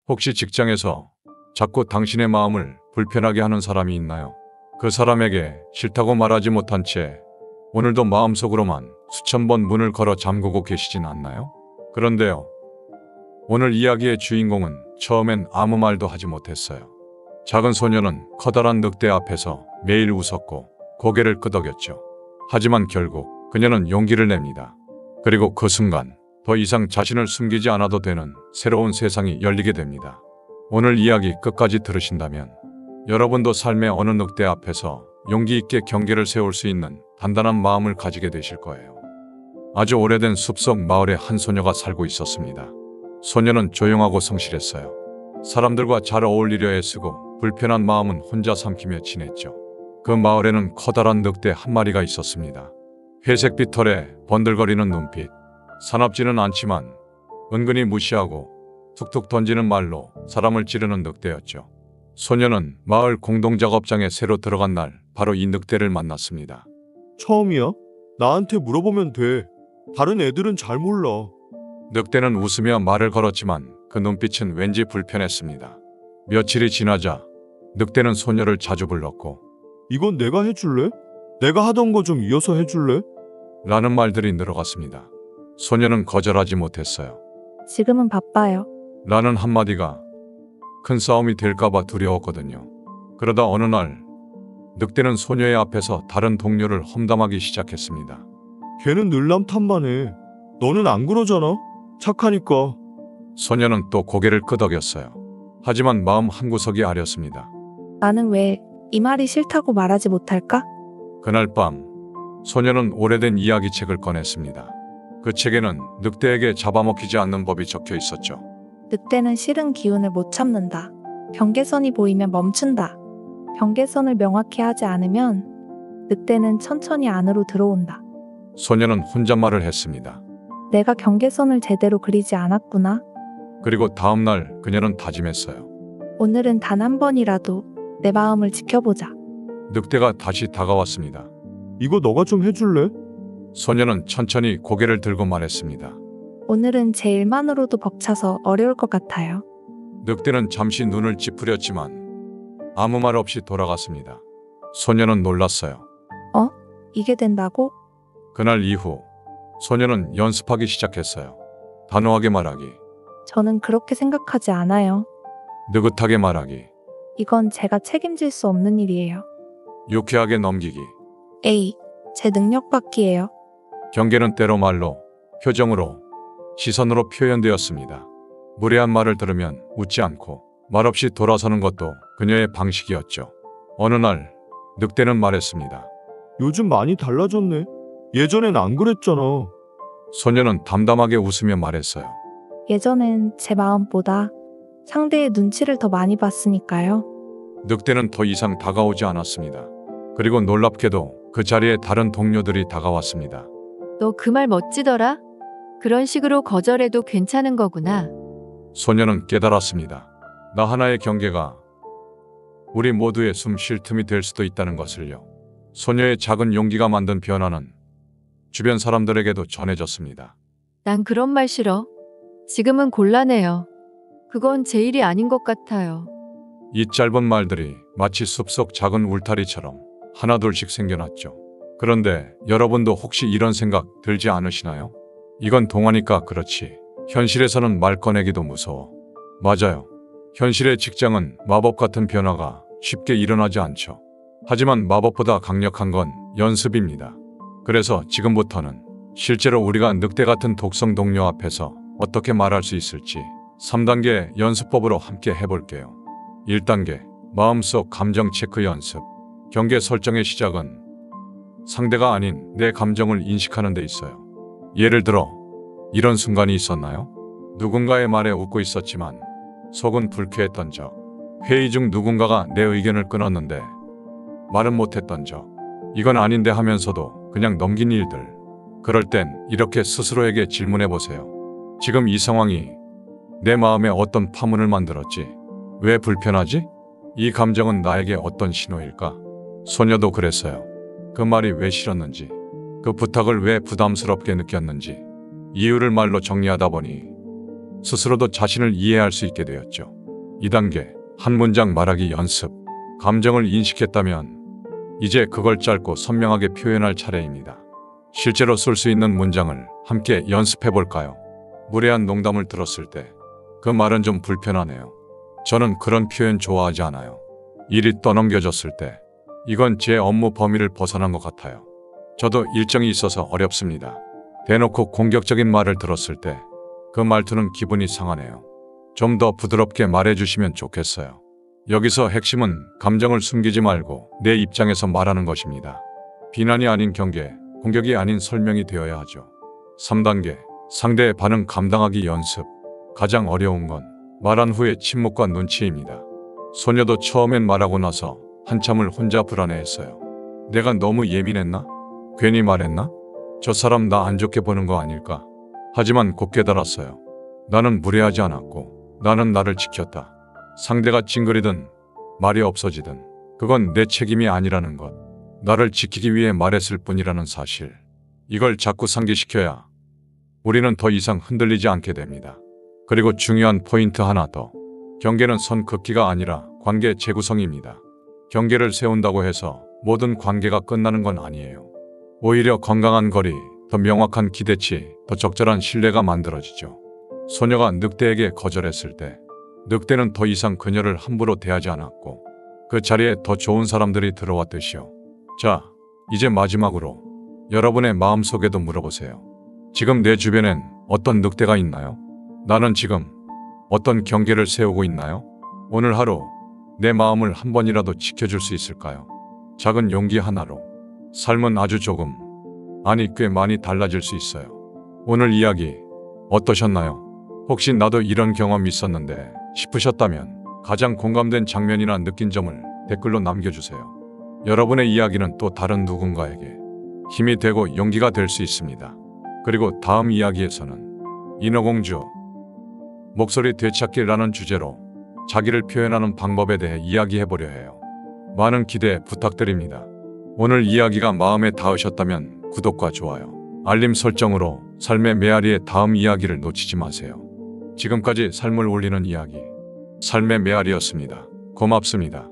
혹시 직장에서 자꾸 당신의 마음을 불편하게 하는 사람이 있나요? 그 사람에게 싫다고 말하지 못한 채 오늘도 마음속으로만 수천 번 문을 걸어 잠그고 계시진 않나요? 그런데요. 오늘 이야기의 주인공은 처음엔 아무 말도 하지 못했어요. 작은 소녀는 커다란 늑대 앞에서 매일 웃었고 고개를 끄덕였죠. 하지만 결국 그녀는 용기를 냅니다. 그리고 그 순간 더 이상 자신을 숨기지 않아도 되는 새로운 세상이 열리게 됩니다. 오늘 이야기 끝까지 들으신다면 여러분도 삶의 어느 늑대 앞에서 용기 있게 경계를 세울 수 있는 단단한 마음을 가지게 되실 거예요. 아주 오래된 숲속 마을에 한 소녀가 살고 있었습니다. 소녀는 조용하고 성실했어요. 사람들과 잘 어울리려 애쓰고 불편한 마음은 혼자 삼키며 지냈죠. 그 마을에는 커다란 늑대 한 마리가 있었습니다. 회색빛 털에 번들거리는 눈빛, 사납지는 않지만 은근히 무시하고 툭툭 던지는 말로 사람을 찌르는 늑대였죠. 소녀는 마을 공동작업장에 새로 들어간 날 바로 이 늑대를 만났습니다. 처음이야? 나한테 물어보면 돼. 다른 애들은 잘 몰라. 늑대는 웃으며 말을 걸었지만 그 눈빛은 왠지 불편했습니다. 며칠이 지나자 늑대는 소녀를 자주 불렀고 이건 내가 해줄래? 내가 하던 거 좀 이어서 해줄래? 라는 말들이 늘어갔습니다. 소녀는 거절하지 못했어요. 지금은 바빠요. 라는 한마디가 큰 싸움이 될까봐 두려웠거든요. 그러다 어느 날 늑대는 소녀의 앞에서 다른 동료를 험담하기 시작했습니다. 걔는 늘 남 탓만 해. 너는 안 그러잖아? 착하니까. 소녀는 또 고개를 끄덕였어요. 하지만 마음 한구석이 아렸습니다. 나는 왜 이 말이 싫다고 말하지 못할까? 그날 밤 소녀는 오래된 이야기책을 꺼냈습니다. 그 책에는 늑대에게 잡아먹히지 않는 법이 적혀 있었죠. 늑대는 싫은 기운을 못 참는다. 경계선이 보이면 멈춘다. 경계선을 명확히 하지 않으면 늑대는 천천히 안으로 들어온다. 소녀는 혼잣말을 했습니다. 내가 경계선을 제대로 그리지 않았구나. 그리고 다음 날 그녀는 다짐했어요. 오늘은 단 한 번이라도 내 마음을 지켜보자. 늑대가 다시 다가왔습니다. 이거 너가 좀 해줄래? 소녀는 천천히 고개를 들고 말했습니다. 오늘은 제 일만으로도 벅차서 어려울 것 같아요. 늑대는 잠시 눈을 찌푸렸지만 아무 말 없이 돌아갔습니다. 소녀는 놀랐어요. 이게 된다고? 그날 이후 소녀는 연습하기 시작했어요. 단호하게 말하기, 저는 그렇게 생각하지 않아요. 느긋하게 말하기, 이건 제가 책임질 수 없는 일이에요. 유쾌하게 넘기기. 에이, 제 능력 밖이에요. 경계는 때로 말로, 표정으로, 시선으로 표현되었습니다. 무례한 말을 들으면 웃지 않고 말없이 돌아서는 것도 그녀의 방식이었죠. 어느 날 늑대는 말했습니다. 요즘 많이 달라졌네. 예전엔 안 그랬잖아. 소녀는 담담하게 웃으며 말했어요. 예전엔 제 마음보다 상대의 눈치를 더 많이 봤으니까요. 늑대는 더 이상 다가오지 않았습니다. 그리고 놀랍게도 그 자리에 다른 동료들이 다가왔습니다. 너 그 말 멋지더라? 그런 식으로 거절해도 괜찮은 거구나. 소녀는 깨달았습니다. 나 하나의 경계가 우리 모두의 숨 쉴 틈이 될 수도 있다는 것을요. 소녀의 작은 용기가 만든 변화는 주변 사람들에게도 전해졌습니다. 난 그런 말 싫어. 지금은 곤란해요. 그건 제 일이 아닌 것 같아요. 이 짧은 말들이 마치 숲속 작은 울타리처럼 하나둘씩 생겨났죠. 그런데 여러분도 혹시 이런 생각 들지 않으시나요? 이건 동화니까 그렇지. 현실에서는 말 꺼내기도 무서워. 맞아요. 현실의 직장은 마법 같은 변화가 쉽게 일어나지 않죠. 하지만 마법보다 강력한 건 연습입니다. 그래서 지금부터는 실제로 우리가 늑대 같은 독성 동료 앞에서 어떻게 말할 수 있을지 3단계 연습법으로 함께 해볼게요. 1단계 마음속 감정 체크 연습. 경계 설정의 시작은 상대가 아닌 내 감정을 인식하는 데 있어요. 예를 들어 이런 순간이 있었나요? 누군가의 말에 웃고 있었지만 속은 불쾌했던 적. 회의 중 누군가가 내 의견을 끊었는데 말은 못했던 적. 이건 아닌데 하면서도 그냥 넘긴 일들. 그럴 땐 이렇게 스스로에게 질문해보세요. 지금 이 상황이 내 마음에 어떤 파문을 만들었지? 왜 불편하지? 이 감정은 나에게 어떤 신호일까? 소녀도 그랬어요. 그 말이 왜 싫었는지, 그 부탁을 왜 부담스럽게 느꼈는지, 이유를 말로 정리하다 보니 스스로도 자신을 이해할 수 있게 되었죠. 2단계 한 문장 말하기 연습. 감정을 인식했다면 이제 그걸 짧고 선명하게 표현할 차례입니다. 실제로 쓸 수 있는 문장을 함께 연습해 볼까요? 무례한 농담을 들었을 때 그 말은 좀 불편하네요. 저는 그런 표현 좋아하지 않아요. 일이 떠넘겨졌을 때 이건 제 업무 범위를 벗어난 것 같아요. 저도 일정이 있어서 어렵습니다. 대놓고 공격적인 말을 들었을 때 그 말투는 기분이 상하네요. 좀 더 부드럽게 말해주시면 좋겠어요. 여기서 핵심은 감정을 숨기지 말고 내 입장에서 말하는 것입니다. 비난이 아닌 경계, 공격이 아닌 설명이 되어야 하죠. 3단계 상대의 반응 감당하기 연습. 가장 어려운 건 말한 후의 침묵과 눈치입니다. 소녀도 처음엔 말하고 나서 한참을 혼자 불안해했어요. 내가 너무 예민했나? 괜히 말했나? 저 사람 나 안 좋게 보는 거 아닐까? 하지만 곧 깨달았어요. 나는 무례하지 않았고 나는 나를 지켰다. 상대가 찡그리든 말이 없어지든 그건 내 책임이 아니라는 것. 나를 지키기 위해 말했을 뿐이라는 사실. 이걸 자꾸 상기시켜야 우리는 더 이상 흔들리지 않게 됩니다. 그리고 중요한 포인트 하나 더. 경계는 선 긋기가 아니라 관계 재구성입니다. 경계를 세운다고 해서 모든 관계가 끝나는 건 아니에요. 오히려 건강한 거리, 더 명확한 기대치, 더 적절한 신뢰가 만들어지죠. 소녀가 늑대에게 거절했을 때 늑대는 더 이상 그녀를 함부로 대하지 않았고 그 자리에 더 좋은 사람들이 들어왔듯이요. 자, 이제 마지막으로 여러분의 마음속에도 물어보세요. 지금 내 주변엔 어떤 늑대가 있나요? 나는 지금 어떤 경계를 세우고 있나요? 오늘 하루 내 마음을 한 번이라도 지켜줄 수 있을까요? 작은 용기 하나로 삶은 아주 조금, 아니 꽤 많이 달라질 수 있어요. 오늘 이야기 어떠셨나요? 혹시 나도 이런 경험 있었는데 싶으셨다면 가장 공감된 장면이나 느낀 점을 댓글로 남겨주세요. 여러분의 이야기는 또 다른 누군가에게 힘이 되고 용기가 될 수 있습니다. 그리고 다음 이야기에서는 인어공주 목소리 되찾기라는 주제로 자기를 표현하는 방법에 대해 이야기해보려 해요. 많은 기대 부탁드립니다. 오늘 이야기가 마음에 닿으셨다면 구독과 좋아요, 알림 설정으로 삶의 메아리의 다음 이야기를 놓치지 마세요. 지금까지 삶을 울리는 이야기, 삶의 메아리였습니다. 고맙습니다.